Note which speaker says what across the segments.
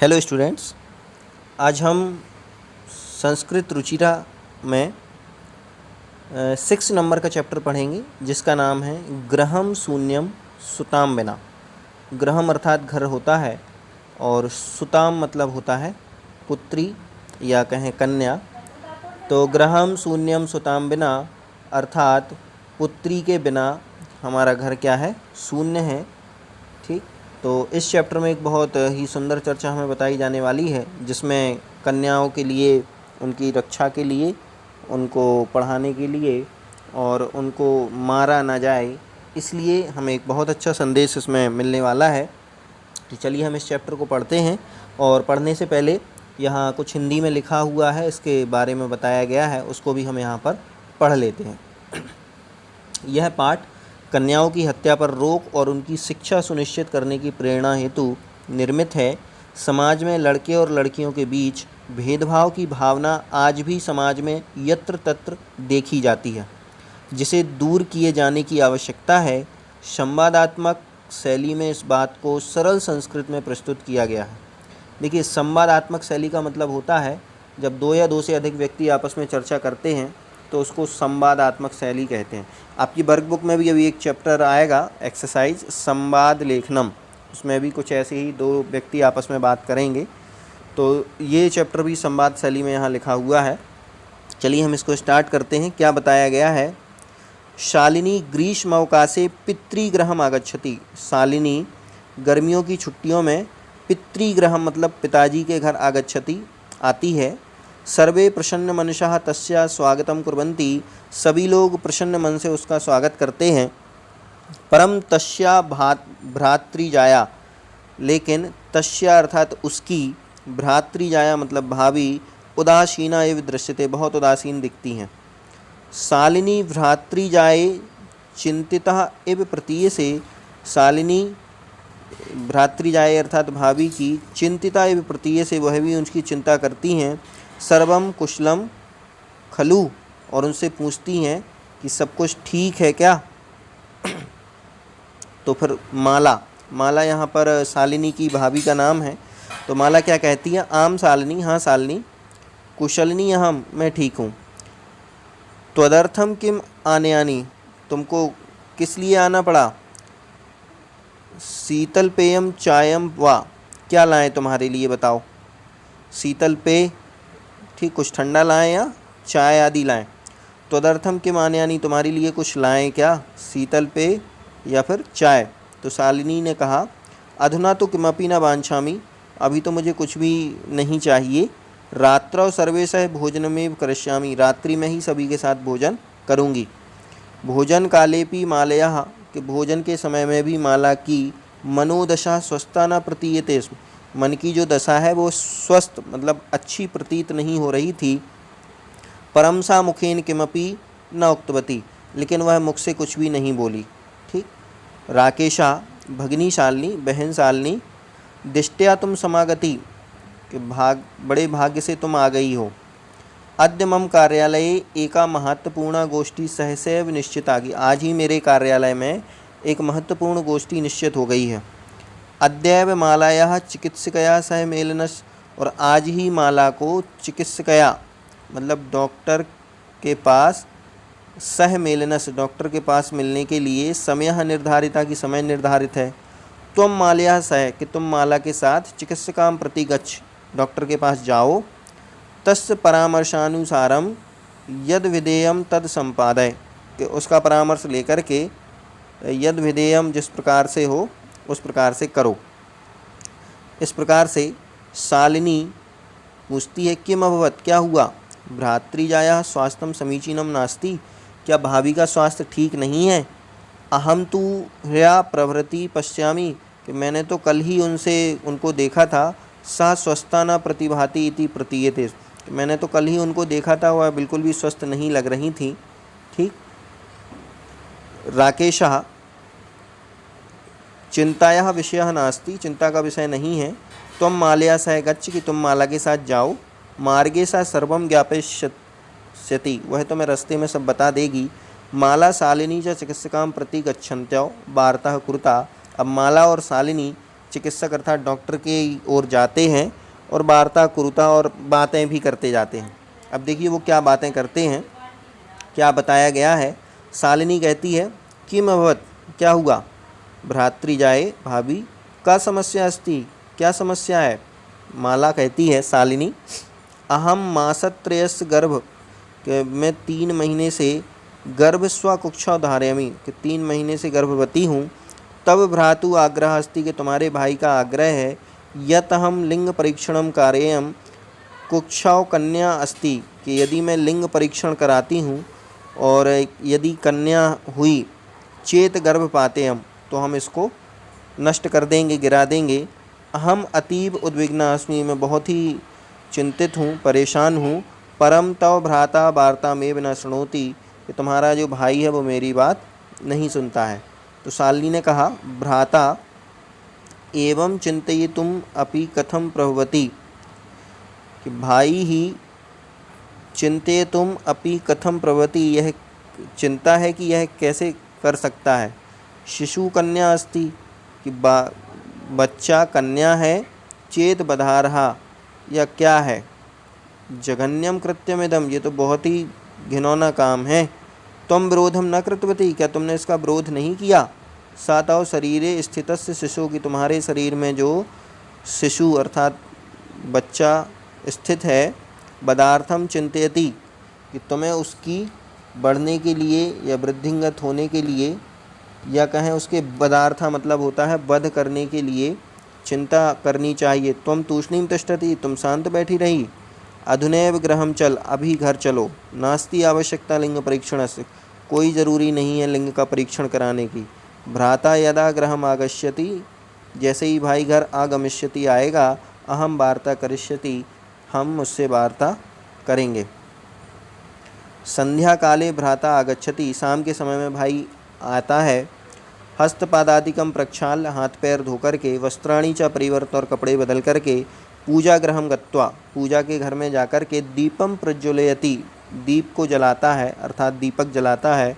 Speaker 1: Hello students, आज हम संस्कृत रुचिरा में 6 नंबर का चैप्टर पढ़ेंगे जिसका नाम है गृहम शून्यम सुताम बिना। गृहम अर्थात घर होता है और सुताम मतलब होता है पुत्री या कहें कन्या। तो गृहम शून्यम सुताम बिना अर्थात पुत्री के बिना हमारा घर क्या है, शून्य है। ठीक, तो इस चैप्टर में एक बहुत ही सुंदर चर्चा हमें बताई जाने वाली है जिसमें कन्याओं के लिए, उनकी रक्षा के लिए, उनको पढ़ाने के लिए और उनको मारा ना जाए, इसलिए हमें एक बहुत अच्छा संदेश इसमें मिलने वाला है। तो चलिए हम इस चैप्टर को पढ़ते हैं। और पढ़ने से पहले यहाँ कुछ हिंदी में लिखा हुआ है, इसके बारे में बताया गया है, उसको भी हम यहाँ पर पढ़ लेते हैं। यह पाठ कन्याओं की हत्या पर रोक और उनकी शिक्षा सुनिश्चित करने की प्रेरणा हेतु निर्मित है। समाज में लड़के और लड़कियों के बीच भेदभाव की भावना आज भी समाज में यत्र तत्र देखी जाती है, जिसे दूर किए जाने की आवश्यकता है। संवादात्मक शैली में इस बात को सरल संस्कृत में प्रस्तुत किया गया है। देखिए, संवादात्मक शैली का मतलब होता है जब दो या दो से अधिक व्यक्ति आपस में चर्चा करते हैं तो उसको संवादात्मक शैली कहते हैं। आपकी वर्कबुक में भी अभी एक चैप्टर आएगा, एक्सरसाइज संवाद लेखनम, उसमें भी कुछ ऐसे ही दो व्यक्ति आपस में बात करेंगे। तो ये चैप्टर भी संवाद शैली में यहाँ लिखा हुआ है। चलिए हम इसको स्टार्ट करते हैं। क्या बताया गया है? शालिनी ग्रीष्मावकाशे पितृगृहम आगच्छति। शालिनी गर्मियों की छुट्टियों में पितृगृहम मतलब पिताजी के घर आगच्छति आती है। सर्वे प्रसन्न मनशः तस्या स्वागतम कुर्वन्ति। सभी लोग प्रसन्न मन से उसका स्वागत करते हैं। परम तस्या भ्रातृजाया, लेकिन तस्या अर्थात उसकी, भ्रातृजाया मतलब भाभी, उदासीना एवं दृश्यते बहुत उदासीन दिखती हैं। शालिनी भ्रातृजाये चिंतितः एवं प्रतीयसे। शालिनी भ्रातृजाये अर्थात भाभी की चिंतिता एवं प्रतीयसे, वह भी उनकी चिंता करती हैं। सर्वम कुशलम खलु, और उनसे पूछती हैं कि सब कुछ ठीक है क्या। तो फिर माला यहाँ पर शालिनी की भाभी का नाम है। तो माला क्या कहती है? आम शालिनी, हाँ शालिनी, कुशलनी अहम, मैं ठीक हूँ। त्वदर्थम किम आनयानि, तुमको किस लिए आना पड़ा? शीतल पेयम चायम वा, क्या लाएं तुम्हारे लिए बताओ। शीतल पेय, ठीक, कुछ ठंडा लाएं या चाय आदि लाएं। त्वदर्थम किम आनयानि, तुम्हारे लिए कुछ लाएं क्या, शीतल पेय या फिर चाय। तो शालिनी ने कहा अधुना तो किमपि न वांछामि, अभी तो मुझे कुछ भी नहीं चाहिए। रात्रौ सर्वेशः भोजनमेव करिष्यामि, रात्रि में ही सभी के साथ भोजन करूँगी। भोजन कालेपि मालयः, कि भोजन के समय में भी माला की मनोदशा स्वस्था न प्रतीयते स्म, मन की जो दशा है वो स्वस्थ मतलब अच्छी प्रतीत नहीं हो रही थी। परम सा मुखेन किमपि न उक्तवती, लेकिन वह मुख से कुछ भी नहीं बोली। ठीक। राकेशा भगिनी शालिनी, बहन शालिनी, दिष्टया तुम समागति, कि बड़े भाग्य से तुम आ गई हो। अद्य मम कार्यालये एका महत्वपूर्ण गोष्ठी सहसैव निश्चिता की, आज ही मेरे कार्यालय में एक महत्वपूर्ण गोष्ठी निश्चित हो गई है। अद्यैव मालायाः चिकित्सकया सह मेलनस, और आज ही माला को चिकित्सकया मतलब डॉक्टर के पास, सह मेलनस डॉक्टर के पास मिलने के लिए, समय निर्धारिता की समय निर्धारित है। त्वं मालया सह, कि तुम माला के साथ, चिकित्सकां प्रति गच्छ, डॉक्टर के पास जाओ। तस्य परामर्शानुसारम यद विधेयम तद संपादय, कि उसका परामर्श लेकर के यद विधेयम जिस प्रकार से हो उस प्रकार से करो। इस प्रकार से शालिनी पूछती है किम अभवत, क्या हुआ। भ्रातृजाया स्वास्थ्यम समीचीनम नास्ति, क्या भाभी का स्वास्थ्य ठीक नहीं है। अहम तु ह्यः प्रभृति पश्यामि, कि मैंने तो कल ही उनको देखा था। सा स्वस्था न प्रतिभाति इति प्रतीयते, मैंने तो कल ही उनको देखा था, वह बिल्कुल भी स्वस्थ नहीं लग रही थी। ठीक। राकेशः चिंतायाः विषयः नास्ति, चिंता का विषय नहीं है। त्वं मालया सह गच्छ, कि तुम माला के साथ जाओ। मार्गे सा सर्वम ज्ञापयिष्यति, वह तुम्हें रास्ते में सब बता देगी। माला शालिनी च चिकित्सकां प्रति गच्छन्त्यौ वार्ता कृता। अब माला और शालिनी चिकित्सक अर्थात डॉक्टर के ओर जाते हैं और वार्ता कुरुता और बातें भी करते जाते हैं। अब देखिए वो क्या बातें करते हैं, क्या बताया गया है। शालिनी कहती है किम अभवत, क्या हुआ। भ्रातृजाए भाभी का समस्या अस्ति, क्या समस्या है। माला कहती है शालिनी अहम मासत्रयस्य गर्भ, कि मैं 3 महीने से गर्भ स्वकुक्षा धारयामि, कि 3 महीने से गर्भवती हूँ। तब भ्रातु आग्रह अस्ति, कि तुम्हारे भाई का आग्रह है। यत हम लिंग परीक्षणम कारयेयम कुक्षाओ कन्या अस्ति, कि यदि मैं लिंग परीक्षण कराती हूँ और यदि कन्या हुई चेत गर्भ पाते हम, तो हम इसको नष्ट कर देंगे, गिरा देंगे। अहम अतीब उद्विग्ना अस्मि, मैं बहुत ही चिंतित हूँ, परेशान हूँ। परम तव भ्राता वार्ता में न शृणोति, कि तुम्हारा जो भाई है वो मेरी बात नहीं सुनता है। तो शालिनी ने कहा भ्राता एवं चिंतयितुम अपि कथम प्रभवति, कि भाई ही चिंतयितुम अपि कथम प्रभवति, यह चिंता है कि यह कैसे कर सकता है। शिशु कन्या अस्ति, कि बच्चा कन्या है। चेत बधारहा, या क्या है। जघन्यम कृत्यमिदम, ये तो बहुत ही घिनौना काम है। तुम विरोधम न कृतवती, क्या तुमने इसका विरोध नहीं किया। सातव शरीरे स्थितस्य शिशु, की तुम्हारे शरीर में जो शिशु अर्थात बच्चा स्थित है। बदार्थम चिंतयति, कि तुम्हें उसकी बढ़ने के लिए या वृद्धिंगत होने के लिए, या कहें उसके बदार्था मतलब होता है वध करने के लिए चिंता करनी चाहिए। तुम तूष्णीम तिष्ठति, तुम शांत बैठी रही। अधुनैव गृहम चल, अभी घर चलो। नास्ति आवश्यकता लिंग परीक्षण से, कोई ज़रूरी नहीं है लिंग का परीक्षण कराने की। भ्राता यदा गृहम आगच्छति, जैसे ही भाई घर आगमिष्यति आएगा, अहम वार्ता करिष्यति, हम मुझसे वार्ता करेंगे। संध्या काले भ्राता आगच्छति, शाम के समय में भाई आता है। हस्तपादादिकम प्रक्षाल्य, हाथ पैर धोकर के। वस्त्राणी च परिवर्त, और कपड़े बदल करके। पूजा गृहम गत्वा, पूजा के घर में जाकर के। दीपम प्रज्वलयति, दीप को जलाता है अर्थात दीपक जलाता है।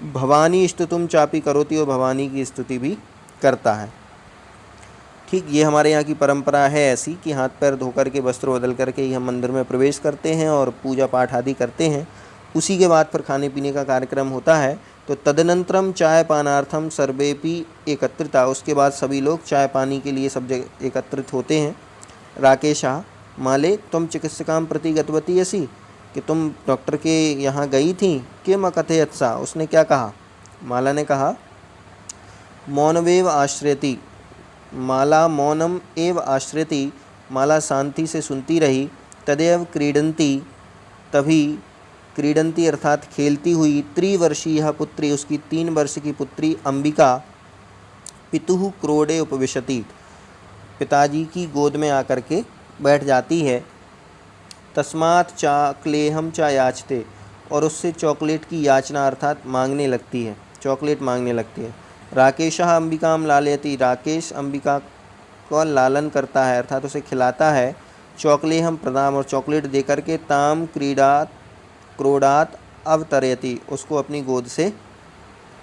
Speaker 1: भवानी स्तुतुम चापी करोति, और भवानी की स्तुति भी करता है। ठीक, ये हमारे यहाँ की परंपरा है ऐसी कि हाथ पैर धोकर के वस्त्र बदल करके ही हम मंदिर में प्रवेश करते हैं और पूजा पाठ आदि करते हैं। उसी के बाद फिर खाने पीने का कार्यक्रम होता है। तो तदनंतरम चाय पानार्थम सर्वेपि एकत्रिता, उसके बाद सभी लोग चाय पानी के लिए सब जगह एकत्रित होते हैं। राकेशा माले तुम चिकित्सकाम प्रति गतवती ऐसी, कि तुम डॉक्टर के यहाँ गई थी। किम अकथयत सा, उसने क्या कहा। माला ने कहा मौनमेव आश्रयति, माला मौनम एव आश्रयति, माला शांति से सुनती रही। तदेव क्रीडंती, तभी क्रीडंती अर्थात खेलती हुई। त्रिवर्षीय पुत्री, उसकी 3 वर्ष की पुत्री अंबिका। पितुः क्रोडे उपविशति, पिताजी की गोद में आकर के बैठ जाती है। तस्मात् चाक्लेहम चा याचते, और उससे चॉकलेट की याचना अर्थात मांगने लगती है, चॉकलेट मांगने लगती है। राकेशः अंबिकाम लालयति, राकेश अंबिका को लालन करता है अर्थात उसे खिलाता है। चॉकलेहम प्रदाम, और चॉकलेट देकर के। ताम क्रोडात अवतरयति, उसको अपनी गोद से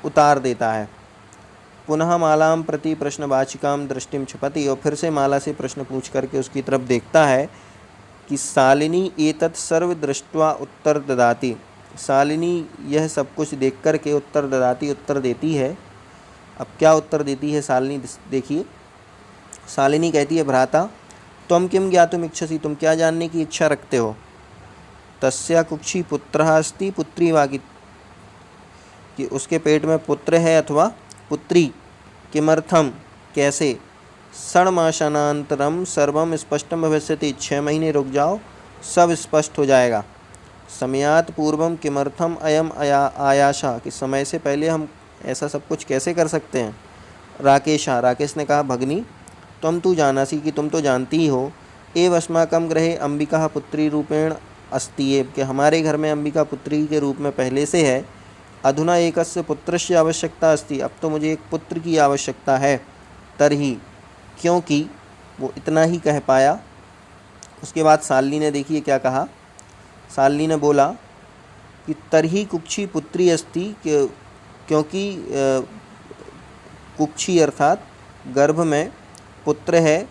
Speaker 1: उतार देता है। पुनः मालाम प्रति प्रश्नवाचिकाम दृष्टिम क्षिपति, और फिर से माला से प्रश्न पूछ करके उसकी तरफ देखता है कि शालिनी एतत् सर्व दृष्ट्वा उत्तर ददाति, शालिनी यह सब कुछ देख कर के उत्तर ददाति, उत्तर देती है। अब क्या उत्तर देती है शालिनी, देखिए। शालिनी कहती है भ्राता त्वं किं ज्ञातुम इच्छसि, तुम क्या जानने की इच्छा रखते हो। तस्या कुक्षी पुत्रः अस्ति पुत्री वा, कि उसके पेट में पुत्र है अथवा पुत्री। किमर्थम, कैसे। षण्मासानंतरम सर्वम स्पष्टम भविष्यति, 6 महीने रुक जाओ सब स्पष्ट हो जाएगा। समयात् पूर्वम किमर्थम अयम आयाशा, कि समय से पहले हम ऐसा सब कुछ कैसे कर सकते हैं। राकेशा, राकेश ने कहा भगनी तुम तो जानासी, कि तुम तो जानती ही हो। एव अस्माकं गृहे अंबिका पुत्री रूपेण अस्ति, कि हमारे घर में अंबिका पुत्री के रूप में पहले से है। अधुना एकस्य पुत्रस्य आवश्यकता अस्ति, अब तो मुझे एक पुत्र की आवश्यकता है। तरही, क्योंकि वो इतना ही कह पाया। उसके बाद शालिनी ने देखिए क्या कहा। शालिनी ने बोला कि तरही कुक्षी पुत्री अस्ति, क्योंकि कुक्षी अर्थात गर्भ में पुत्र है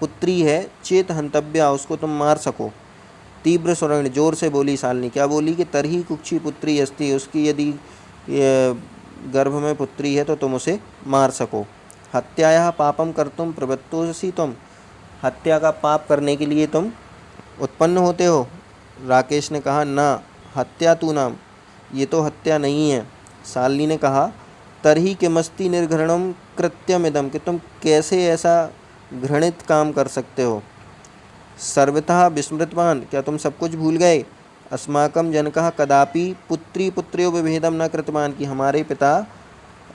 Speaker 1: पुत्री है चेत हंतव्या, उसको तुम मार सको। तीव्र स्वरेण, जोर से बोली शालिनी। क्या बोली कि तरही कुक्षी पुत्री अस्ति, उसकी यदि गर्भ में पुत्री है तो तुम उसे मार सको। हत्याया पापम कर्तुम प्रवृत्तोसी तुम, हत्या का पाप करने के लिए तुम उत्पन्न होते हो। राकेश ने कहा ना हत्या तू नाम, ये तो हत्या नहीं है। शालिनी ने कहा तरही किमस्ति निर्घृणम कृत्यमिदम, कि तुम कैसे ऐसा घृणित काम कर सकते हो। सर्वतः विस्मृतवान, क्या तुम सब कुछ भूल गए। अस्माकं जनकः कदापि पुत्री पुत्र्यो विभेदम न कृतवान, कि हमारे पिता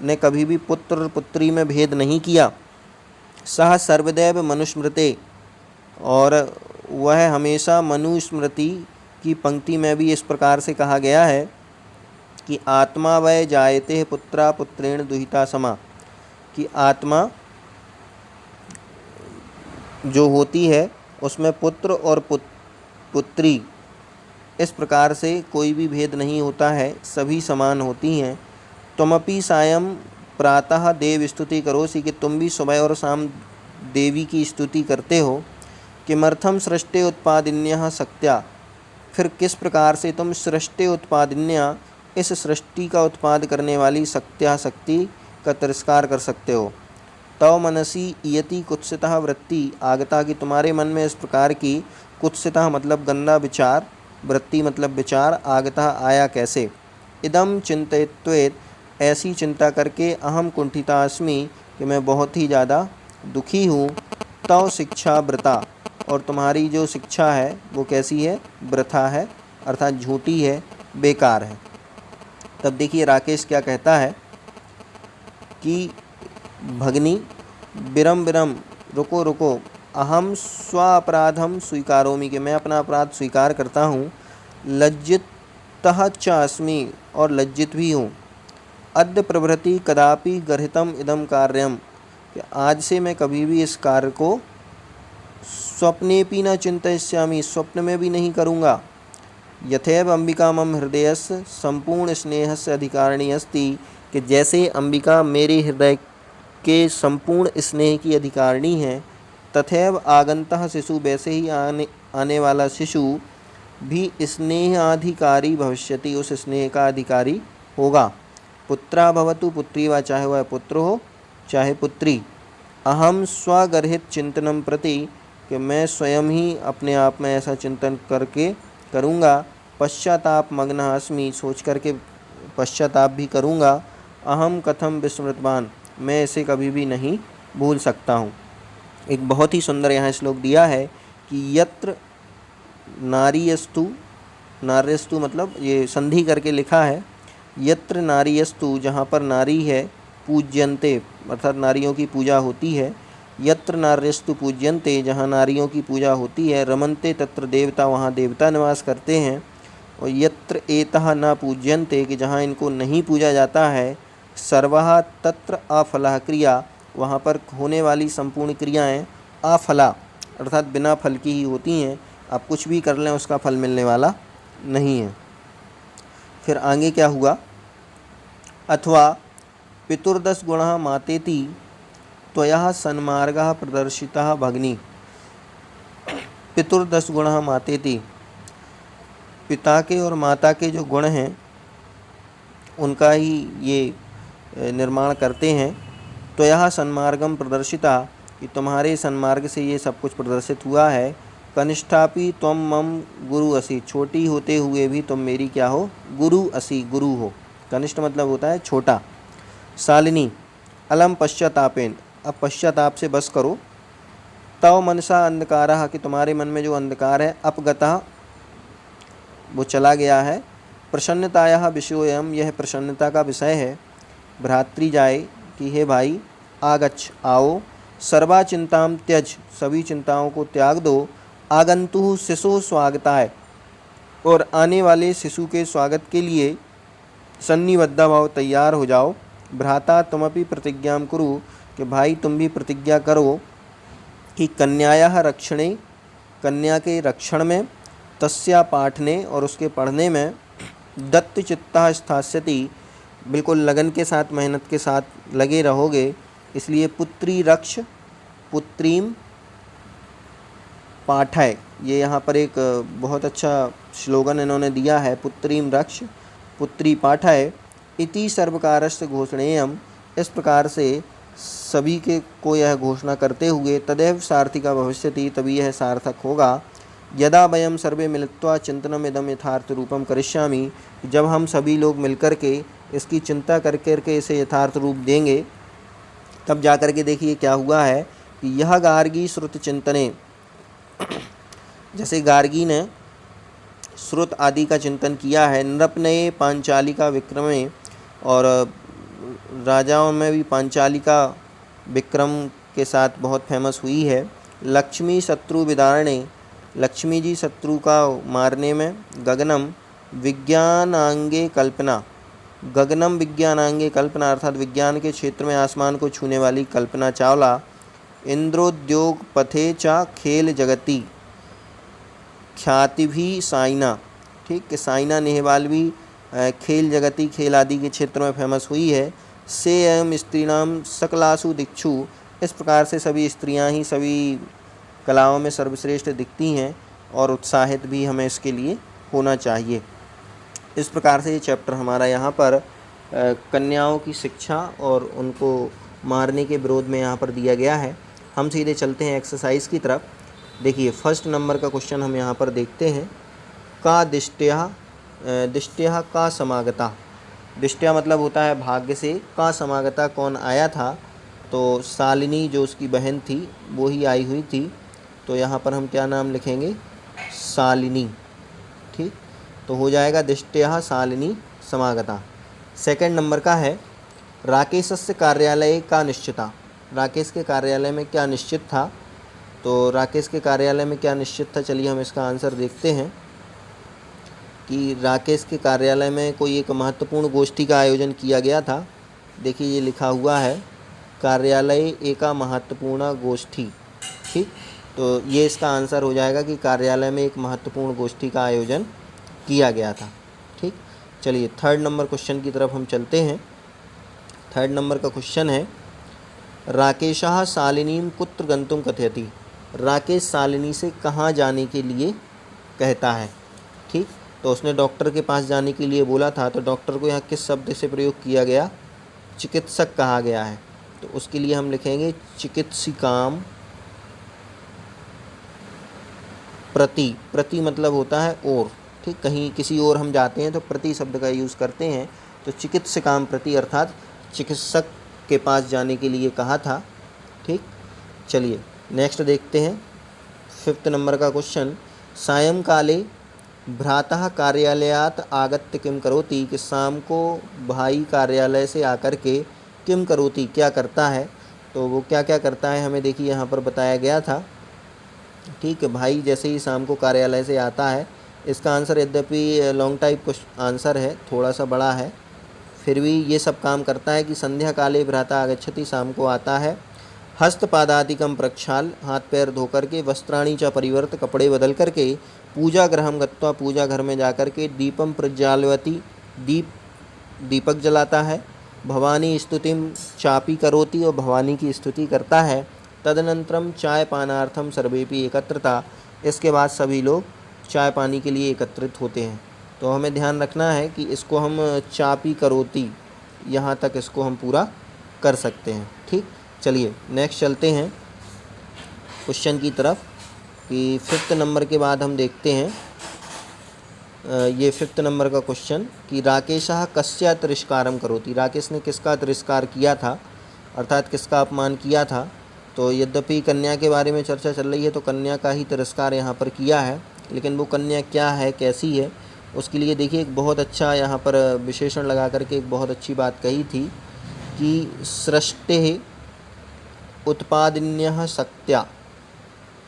Speaker 1: ने कभी भी पुत्र पुत्री में भेद नहीं किया। सह सर्वदैव मनुस्मृते, और वह हमेशा मनुस्मृति की पंक्ति में भी इस प्रकार से कहा गया है कि आत्मा वै जायते पुत्रा पुत्रेण दुहिता समा, कि आत्मा जो होती है उसमें पुत्र और पुत्री इस प्रकार से कोई भी भेद नहीं होता है, सभी समान होती हैं। तुमपि सायं प्रातः देव स्तुति करोसि, कि तुम भी सुबह और शाम देवी की स्तुति करते हो। किमर्थम सृष्टे उत्पादिन्यः शक्त्या, फिर किस प्रकार से तुम सृष्टे उत्पादिन्या, इस सृष्टि का उत्पाद करने वाली शक्त्या शक्ति का तिरस्कार कर सकते हो। तव मनसी इयति कुत्सितः वृत्ति आगता, कि तुम्हारे मन में इस प्रकार की कुत्सितः मतलब गंदा विचार, वृत्ति मतलब विचार, आगता आया कैसे। इदम चिंतयित्वेत, ऐसी चिंता करके, अहम कुंठिता अस्मि, कि मैं बहुत ही ज़्यादा दुखी हूँ। तव शिक्षा वृता, और तुम्हारी जो शिक्षा है वो कैसी है, वृथा है, अर्थात झूठी है, बेकार है। तब देखिए राकेश क्या कहता है कि भगनी विरम विरम, रुको रुको, अहम स्वापराधम स्वीकारोमि, कि मैं अपना अपराध स्वीकार करता हूँ। लज्जितः च अस्मि, और लज्जित भी हूँ। अद्य प्रभृति कदापि गर्हितम इदम कार्यम, कि आज से मैं कभी भी इस कार्य को स्वप्नेपि न चिंतयिष्यामि, स्वप्न में भी नहीं करूँगा। यथैव अंबिका मम हृदयस्य संपूर्ण स्नेहस्य अधिकारिणी अस्ति, कि जैसे अंबिका मेरे हृदय के संपूर्ण स्नेह की अधिकारिणी है। तथैव आगंतः शिशु, वैसे ही आने वाला शिशु भी स्नेहाधिकारी भविष्यति, उस स्नेह का अधिकारी होगा। पुत्रा भवतु पुत्री वा, चाहे वह पुत्र हो चाहे पुत्री। अहम स्वगर्हित चिंतनम प्रति, कि मैं स्वयं ही अपने आप में ऐसा चिंतन करके करूँगा। पश्चाताप मग्न अस्मि, सोच करके पश्चाताप भी करूँगा। अहम कथम विस्मृतवान, मैं इसे कभी भी नहीं भूल सकता हूँ। एक बहुत ही सुंदर यहाँ श्लोक दिया है कि यत्र नारीयस्तु, नार्यस्तु मतलब ये संधि करके लिखा है, यत्र नारीयस्तु, जहाँ पर नारी है, पूज्यन्ते अर्थात नारियों की पूजा होती है। यत्र नार्यस्तु पूज्यन्ते, जहाँ नारियों की पूजा होती है। रमन्ते तत्र देवता, वहाँ देवता निवास करते हैं। और यत्र एतः न पूज्यन्ते, कि जहाँ इनको नहीं पूजा जाता है। सर्वः तत्र अफलः क्रिया, वहाँ पर होने वाली संपूर्ण क्रियाएं अफला अर्थात बिना फल की ही होती हैं। आप कुछ भी कर लें उसका फल मिलने वाला नहीं है। फिर आगे क्या हुआ, अथवा पितुर्दश गुणः मातेति त्वया सन्मार्गः प्रदर्शितः भगिनी। पितुर्दश गुणः मातेति, पिता के और माता के जो गुण हैं उनका ही ये निर्माण करते हैं। त्वया सन्मार्गम प्रदर्शिता, कि तुम्हारे सन्मार्ग से ये सब कुछ प्रदर्शित हुआ है। कनिष्ठापि त्वम मम गुरु असि, छोटी होते हुए भी तुम मेरी क्या हो, गुरु असि, गुरु हो। कनिष्ठ मतलब होता है छोटा। शालिनी अलम पश्चातापेन, अब पश्चाताप से बस करो। तव मनसा अंधकारः, कि तुम्हारे मन में जो अंधकार है, अपगतः वो चला गया है। प्रसन्नतायाः विषयोऽयं, यह प्रसन्नता का विषय है। भ्रातृजाय, कि हे भाई, आगच्छ आओ। सर्वा चिंताम त्यज, सभी चिंताओं को त्याग दो। आगंतुः शिशु स्वागताय, और आने वाले शिशु के स्वागत के लिए सन्निबद्ध भाव तैयार हो जाओ। भ्राता तुमपि प्रतिज्ञां कुरु, कि भाई तुम भी प्रतिज्ञा करो कि कन्यायाः रक्षणे, कन्या के रक्षण में, तस्या पाठने और उसके पढ़ने में, दत्त चित्तः स्थास्यति, बिल्कुल लगन के साथ मेहनत के साथ लगे रहोगे। इसलिए पुत्री रक्ष पुत्रीम पाठय। ये यहाँ पर एक बहुत अच्छा स्लोगन इन्होंने दिया है, पुत्रीम रक्ष पुत्री पाठय इति सर्वकारस्य घोषणेयम। इस प्रकार से सभी के को यह घोषणा करते हुए तदैव सार्थिका भविष्यति, तभी यह सार्थक होगा। यदा वयम सर्वे मिलित्वा चिंतनम इदम यथार्थ रूपम करिष्यामि, जब हम सभी लोग मिलकर के इसकी चिंता कर के इसे यथार्थ रूप देंगे, तब जा कर के देखिए क्या हुआ है कि यह गार्गी श्रुत चिंतने, जैसे गार्गी ने श्रुत आदि का चिंतन किया है, नृपनये पांचालिका विक्रमे, और राजाओं में भी पांचालिका विक्रम के साथ बहुत फेमस हुई है। लक्ष्मी शत्रु विदारणे, लक्ष्मी जी शत्रु का मारने में। गगनम विज्ञानांगे कल्पना, गगनम विज्ञानांगे कल्पना अर्थात विज्ञान के क्षेत्र में आसमान को छूने वाली कल्पना चावला। इंद्रोद्योग पथे चा खेल जगती ख्याति भी साइना, ठीक कि साइना नेहवाल भी खेल जगती खेल आदि के क्षेत्र में फेमस हुई है। से एवं स्त्रीणाम सकलासु दिक्षु, इस प्रकार से सभी स्त्रियां ही सभी कलाओं में सर्वश्रेष्ठ दिखती हैं और उत्साहित भी हमें इसके लिए होना चाहिए। इस प्रकार से ये चैप्टर हमारा यहाँ पर कन्याओं की शिक्षा और उनको मारने के विरोध में यहाँ पर दिया गया है। हम सीधे चलते हैं एक्सरसाइज की तरफ। देखिए फर्स्ट नंबर का क्वेश्चन हम यहाँ पर देखते हैं। का दिष्ट्या का समागता, दिष्ट्या मतलब होता है भाग्य से, का समागता कौन आया था, तो शालिनी जो उसकी बहन थी वो ही आई हुई थी, तो यहाँ पर हम क्या नाम लिखेंगे, शालिनी, ठीक। तो हो जाएगा दिष्ट्या शालिनी समागता। सेकंड नंबर का है राकेशस्य कार्यालय का निश्चिता, राकेश के कार्यालय में क्या निश्चित था, तो राकेश के कार्यालय में क्या निश्चित था, चलिए हम इसका आंसर देखते हैं कि राकेश के कार्यालय में कोई एक महत्वपूर्ण गोष्ठी का आयोजन किया गया था। देखिए ये लिखा हुआ है कार्यालय एका महत्वपूर्ण गोष्ठी, ठीक। तो ये इसका आंसर हो जाएगा कि कार्यालय में एक महत्वपूर्ण गोष्ठी का आयोजन किया गया था, ठीक। चलिए थर्ड नंबर क्वेश्चन की तरफ हम चलते हैं। थर्ड नंबर का क्वेश्चन है राकेशः शालिनीं कुत्र गंतुम कथयति, राकेश शालिनी से कहाँ जाने के लिए कहता है, ठीक। तो उसने डॉक्टर के पास जाने के लिए बोला था, तो डॉक्टर को यहाँ किस शब्द से प्रयोग किया गया, चिकित्सक कहा गया है, तो उसके लिए हम लिखेंगे चिकित्सिकाम प्रति, प्रति मतलब होता है और, ठीक। कहीं किसी और हम जाते हैं तो प्रति शब्द का यूज़ करते हैं, तो चिकित्सिकाम प्रति अर्थात चिकित्सक के पास जाने के लिए कहा था, ठीक। चलिए नेक्स्ट देखते हैं फिफ्थ नंबर का क्वेश्चन। सायंकाले भ्रातः कार्यालयात आगत्य किम करोति, कि शाम को भाई कार्यालय से आकर के किम करोति क्या करता है, तो वो क्या क्या करता है हमें देखिए यहाँ पर बताया गया था, ठीक है। भाई जैसे ही शाम को कार्यालय से आता है, इसका आंसर यद्यपि लॉन्ग टाइप आंसर है, थोड़ा सा बड़ा है, फिर भी ये सब काम करता है कि संध्या काले भ्राता आगच्छति, शाम को आता है। हस्तपादादिकम प्रक्षाल, हाथ पैर धोकर के, वस्त्राणी च परिवर्त, कपड़े बदल करके, पूजा गृहम गत्वा, पूजा घर में जाकर के, दीपम प्रज्वालयति, दीपक जलाता है। भवानी स्तुतिम चापी करोति, और भवानी की स्तुति करता है। तदनंतरम चाय पानार्थम सर्वेपि एकत्रता, इसके बाद सभी लोग चाय पानी के लिए एकत्रित होते हैं। तो हमें ध्यान रखना है कि इसको हम चापी करोति यहाँ तक इसको हम पूरा कर सकते हैं, ठीक। चलिए नेक्स्ट चलते हैं क्वेश्चन की तरफ कि फिफ्थ नंबर के बाद हम देखते हैं ये फिफ्थ नंबर का क्वेश्चन कि राकेशः कस्य तिरस्कारम करोति, राकेश ने किसका तिरस्कार किया था, अर्थात किसका अपमान किया था। तो यद्यपि कन्या के बारे में चर्चा चल रही है, तो कन्या का ही तिरस्कार यहाँ पर किया है, लेकिन वो कन्या क्या है, कैसी है, उसके लिए देखिए एक बहुत अच्छा यहाँ पर विशेषण लगा करके एक बहुत अच्छी बात कही थी कि सृष्टेः उत्पादिन्यः शक्त्या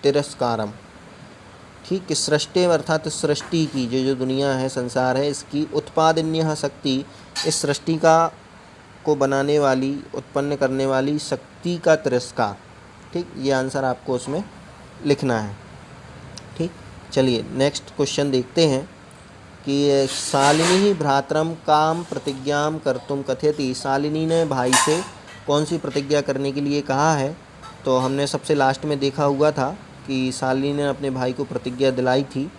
Speaker 1: तिरस्कारम, ठीक कि सृष्टि अर्थात सृष्टि की जो दुनिया है, संसार है, इसकी उत्पादिन्यः शक्ति, इस सृष्टि का को बनाने वाली, उत्पन्न करने वाली शक्ति का तिरस्कार, ठीक। ये आंसर आपको उसमें लिखना है, ठीक। चलिए नेक्स्ट क्वेश्चन देखते हैं कि शालिनी भ्रातरम काम प्रतिज्ञाम कर्तुम कथयति, शालिनी ने भाई से कौन सी प्रतिज्ञा करने के लिए कहा है, तो हमने सबसे लास्ट में देखा हुआ था कि शालिनी ने अपने भाई को प्रतिज्ञा दिलाई थी,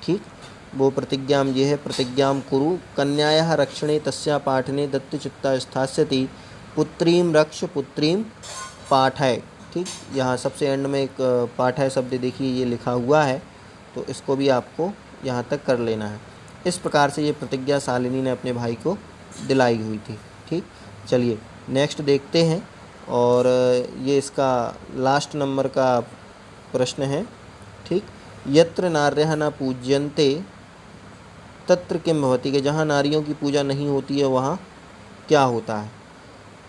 Speaker 1: ठीक। वो प्रतिज्ञाम ये है, प्रतिज्ञाम कुरु कन्यायाः रक्षणे तस्या पाठने दत्तचित्ता स्थास्यति पुत्रीम रक्ष पुत्रीम पाठय, ठीक। यहाँ सबसे एंड में एक पाठय शब्द देखिए ये लिखा हुआ है, तो इसको भी आपको यहाँ तक कर लेना है। इस प्रकार से ये प्रतिज्ञा शालिनी ने अपने भाई को दिलाई हुई थी, ठीक। चलिए नेक्स्ट देखते हैं, और ये इसका लास्ट नंबर का प्रश्न है, ठीक। यत्र नार्यः न पूज्यन्ते तत्र किम भवति, कि जहाँ नारियों की पूजा नहीं होती है वहाँ क्या होता है।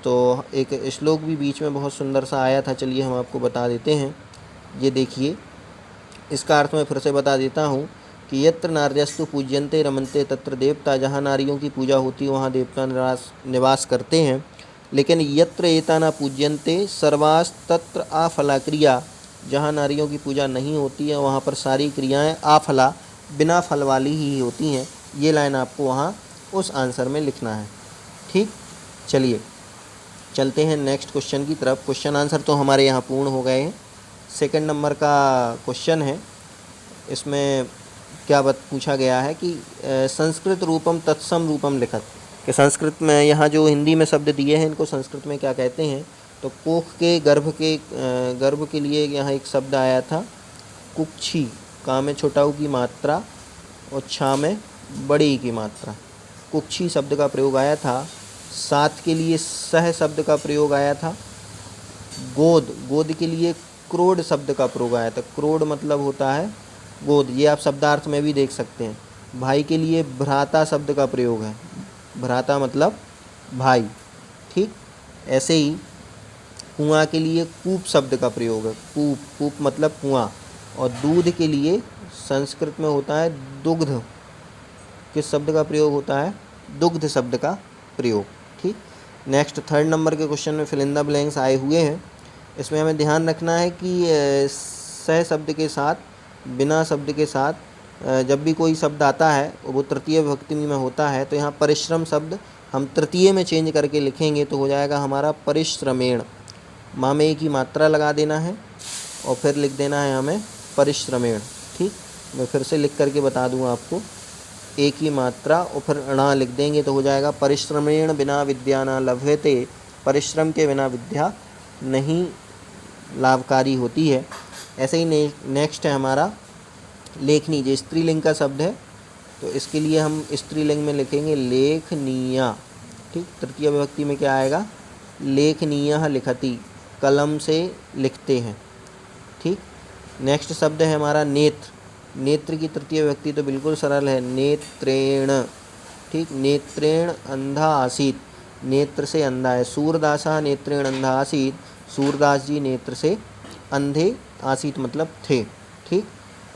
Speaker 1: तो एक श्लोक भी बीच में बहुत सुंदर सा आया था, चलिए हम आपको बता देते हैं। ये देखिए, इसका अर्थ मैं फिर से बता देता हूँ कि यत्र नार्यस्तु पूज्यन्ते रमन्ते तत्र देवता, जहाँ नारियों की पूजा होती है वहाँ देवता निवास करते हैं। लेकिन यत्र एता न पूज्यन्ते सर्वास तत्र आफला क्रिया, जहाँ नारियों की पूजा नहीं होती है वहाँ पर सारी क्रियाएं आफला, बिना फल वाली ही होती हैं। ये लाइन आपको वहाँ उस आंसर में लिखना है, ठीक। चलिए चलते हैं नेक्स्ट क्वेश्चन की तरफ। क्वेश्चन आंसर तो हमारे यहाँ पूर्ण हो गए हैं। सेकंड नंबर का क्वेश्चन है, इसमें क्या पूछा गया है कि संस्कृत रूपम तत्सम रूपम लिखत, कि संस्कृत में यहाँ जो हिंदी में शब्द दिए हैं इनको संस्कृत में क्या कहते हैं। तो कोख के गर्भ के लिए यहाँ एक शब्द आया था कुक्षी, का में छोटा ऊ की मात्रा और छा में बड़ी की मात्रा, कुक्षी शब्द का प्रयोग आया था। सात के लिए सह शब्द का प्रयोग आया था। गोद के लिए क्रोड शब्द का प्रयोग आया था। क्रोड मतलब होता है गोद, ये आप शब्दार्थ में भी देख सकते हैं। भाई के लिए भ्राता शब्द का प्रयोग है, भ्राता मतलब भाई, ठीक। ऐसे ही कुआं के लिए कूप शब्द का प्रयोग है, कूप मतलब कुआं। और दूध के लिए संस्कृत में होता है दुग्ध, किस शब्द का प्रयोग होता है, दुग्ध शब्द का प्रयोग, ठीक। नेक्स्ट थर्ड नंबर के क्वेश्चन में फिल इन द ब्लैंक्स आए हुए हैं। इसमें हमें ध्यान रखना है कि सह शब्द के साथ, बिना शब्द के साथ जब भी कोई शब्द आता है वो तृतीय विभक्ति में होता है। तो यहाँ परिश्रम शब्द हम तृतीय में चेंज करके लिखेंगे तो हो जाएगा हमारा परिश्रमेण। माँ में एक ही मात्रा लगा देना है और फिर लिख देना है हमें परिश्रमेण, ठीक। मैं फिर से लिख करके बता दूँ आपको, एक ही मात्रा और फिर णा लिख देंगे तो हो जाएगा परिश्रमेण बिना विद्या न लभ्यते, परिश्रम के बिना विद्या नहीं लाभकारी होती है। ऐसे ही नेक्स्ट है हमारा लेखनी, जो स्त्रीलिंग का शब्द है तो इसके लिए हम स्त्रीलिंग में लिखेंगे लेखनीया, ठीक। तृतीय विभक्ति में क्या आएगा, लेखनीयः लिखति, कलम से लिखते हैं, ठीक। नेक्स्ट शब्द है हमारा नेत्र, नेत्र की तृतीय विभक्ति तो बिल्कुल सरल है, नेत्रेण, ठीक। नेत्रेण अंधा आसीत, नेत्र से अंधा है। सूरदासः नेत्रेण अंधा आसीत, सूरदास जी नेत्र से अंधे, आसीत मतलब थे, ठीक।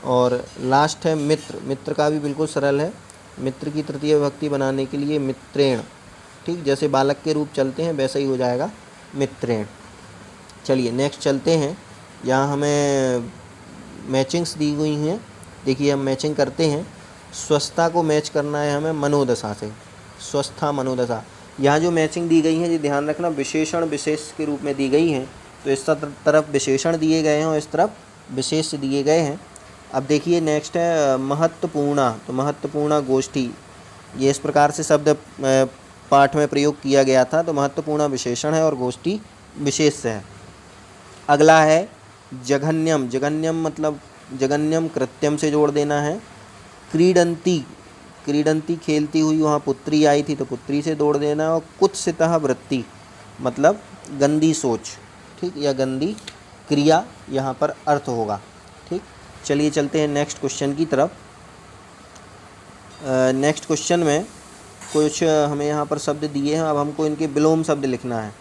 Speaker 1: और लास्ट है मित्र, मित्र का भी बिल्कुल सरल है, मित्र की तृतीय विभक्ति बनाने के लिए मित्रेण, ठीक। जैसे बालक के रूप चलते हैं वैसा ही हो जाएगा मित्रेण। चलिए नेक्स्ट चलते हैं, यहाँ हमें मैचिंग्स दी हुई हैं। देखिए हम मैचिंग करते हैं, स्वस्थता को मैच करना है हमें मनोदशा से, स्वस्था मनोदशा। यहाँ जो मैचिंग दी गई है ये ध्यान रखना विशेषण विशेष के रूप में दी गई हैं, तो इस तरफ विशेषण दिए गए हैं और इस तरफ विशेष दिए गए हैं। अब देखिए नेक्स्ट है महत्वपूर्ण, तो महत्वपूर्ण गोष्ठी, ये इस प्रकार से शब्द पाठ में प्रयोग किया गया था। तो महत्वपूर्ण विशेषण है और गोष्ठी विशेष है। अगला है जघन्यम, जघन्यम मतलब जघन्यम कृत्यम से जोड़ देना है। क्रीडंती, क्रीडंती खेलती हुई, वहाँ पुत्री आई थी तो पुत्री से जोड़ देना। और कुत्सितः वृत्ति मतलब गंदी सोच, ठीक, या गंदी क्रिया यहाँ पर अर्थ होगा, ठीक। चलिए चलते हैं नेक्स्ट क्वेश्चन की तरफ। नेक्स्ट क्वेश्चन में कुछ हमें यहाँ पर शब्द दिए हैं, अब हमको इनके विलोम शब्द लिखना है।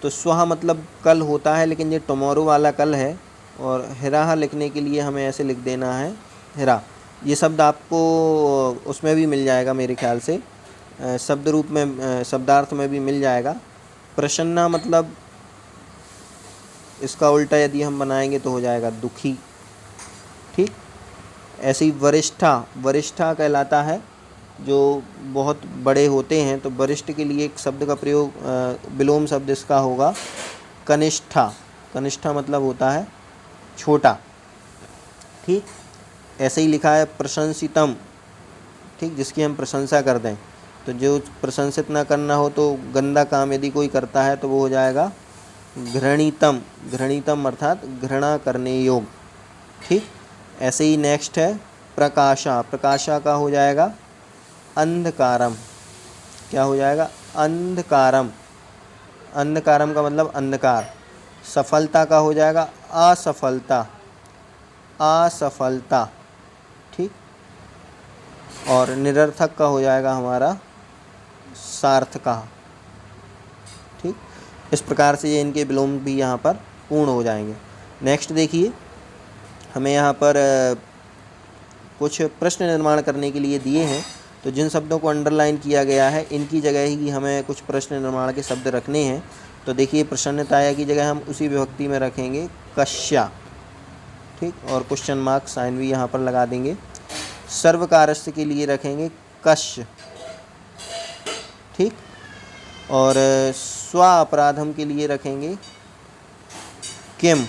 Speaker 1: तो स्वः मतलब कल होता है, लेकिन ये टुमारो वाला कल है। और हिराह लिखने के लिए हमें ऐसे लिख देना है हिरा। ये शब्द आपको उसमें भी मिल जाएगा मेरे ख्याल से, शब्द रूप में, शब्दार्थ में भी मिल जाएगा। प्रसन्ना मतलब इसका उल्टा यदि हम बनाएंगे तो हो जाएगा दुखी, ठीक। ऐसे ही वरिष्ठा, वरिष्ठा कहलाता है जो बहुत बड़े होते हैं, तो वरिष्ठ के लिए एक शब्द का प्रयोग, विलोम शब्द इसका होगा कनिष्ठा, कनिष्ठा मतलब होता है छोटा। ठीक, ऐसे ही लिखा है प्रशंसितम। ठीक, जिसकी हम प्रशंसा कर दें। तो जो प्रशंसित ना करना हो तो गंदा काम यदि कोई करता है तो वो हो जाएगा घृणितम। घृणितम अर्थात घृणा करने योग। ठीक, ऐसे ही नेक्स्ट है प्रकाशा। प्रकाशा का हो जाएगा अंधकारम। क्या हो जाएगा? अंधकारम। अंधकारम का मतलब अंधकार। सफलता का हो जाएगा असफलता। असफलता। ठीक, और निरर्थक का हो जाएगा हमारा सार्थका। ठीक, इस प्रकार से ये इनके विलोम भी यहाँ पर पूर्ण हो जाएंगे। नेक्स्ट देखिए, हमें यहाँ पर कुछ प्रश्न निर्माण करने के लिए दिए हैं। तो जिन शब्दों को अंडरलाइन किया गया है इनकी जगह ही हमें कुछ प्रश्न निर्माण के शब्द रखने हैं। तो देखिए, प्रसन्नताया की जगह हम उसी विभक्ति में रखेंगे कश्या। ठीक, और क्वेश्चन मार्क साइन भी यहाँ पर लगा देंगे। सर्वकारस्य के लिए रखेंगे कश्य। ठीक, और स्व अपराधम के लिए रखेंगे किम।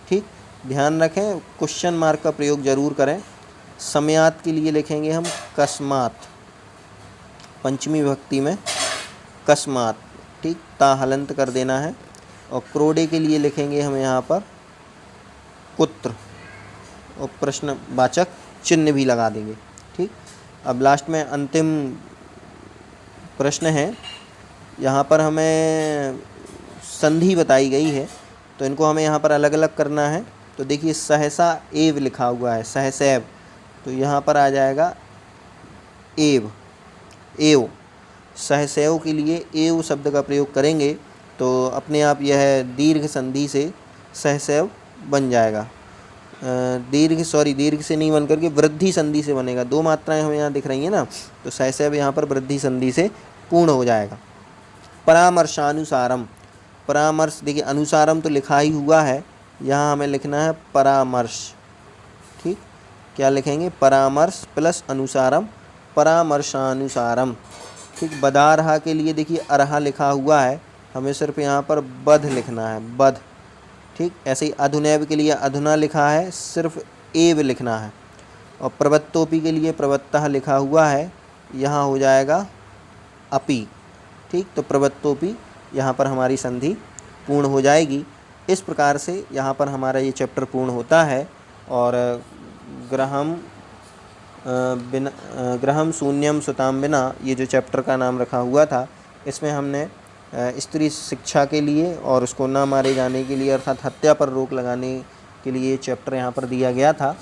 Speaker 1: ठीक, ध्यान रखें क्वेश्चन मार्क का प्रयोग जरूर करें। समयात के लिए लिखेंगे हम कस्मात, पंचमी विभक्ति में कस्मात। ठीक, ता हलंत कर देना है। और क्रोडे के लिए लिखेंगे हम यहाँ पर कुत्र, और प्रश्नवाचक चिन्ह भी लगा देंगे। ठीक, अब लास्ट में अंतिम प्रश्न है। यहाँ पर हमें संधि बताई गई है तो इनको हमें यहाँ पर अलग अलग करना है। तो देखिए, सहसा एव लिखा हुआ है, सहसैव, तो यहाँ पर आ जाएगा एव, एव। सहसैव के लिए एव शब्द का प्रयोग करेंगे तो अपने आप यह दीर्घ संधि से सहसैव बन जाएगा। दीर्घ से नहीं बन करके वृद्धि संधि से बनेगा। दो मात्राएं हमें यहाँ दिख रही हैं ना, तो सहसैव यहाँ पर वृद्धि संधि से पूर्ण हो जाएगा। परामर्शानुसारम। परामर्श, देखिए अनुसारम तो लिखा ही हुआ है, यहाँ हमें लिखना है परामर्श। ठीक, क्या लिखेंगे? परामर्श प्लस अनुसारम, परामर्शानुसारम। ठीक, बदारहा के लिए देखिए अरहा लिखा हुआ है, हमें सिर्फ यहाँ पर बध लिखना है, बध। ठीक, ऐसे ही अधुनैव के लिए अधुना लिखा है, सिर्फ एव लिखना है। और प्रवत्तोपि के लिए प्रवत्तः लिखा हुआ है, यहाँ हो जाएगा अपि। ठीक, तो प्रवत्तोपि यहाँ पर हमारी संधि पूर्ण हो जाएगी। इस प्रकार से यहाँ पर हमारा ये चैप्टर पूर्ण होता है। और गृहम शून्यम सुताम बिना, ये जो चैप्टर का नाम रखा हुआ था, इसमें हमने स्त्री शिक्षा के लिए और उसको ना मारे जाने के लिए अर्थात हत्या पर रोक लगाने के लिए चैप्टर यहाँ पर दिया गया था।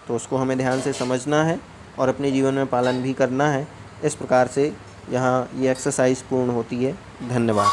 Speaker 1: तो उसको हमें ध्यान से समझना है और अपने जीवन में पालन भी करना है। इस प्रकार से यहाँ ये एक्सरसाइज पूर्ण होती है। धन्यवाद।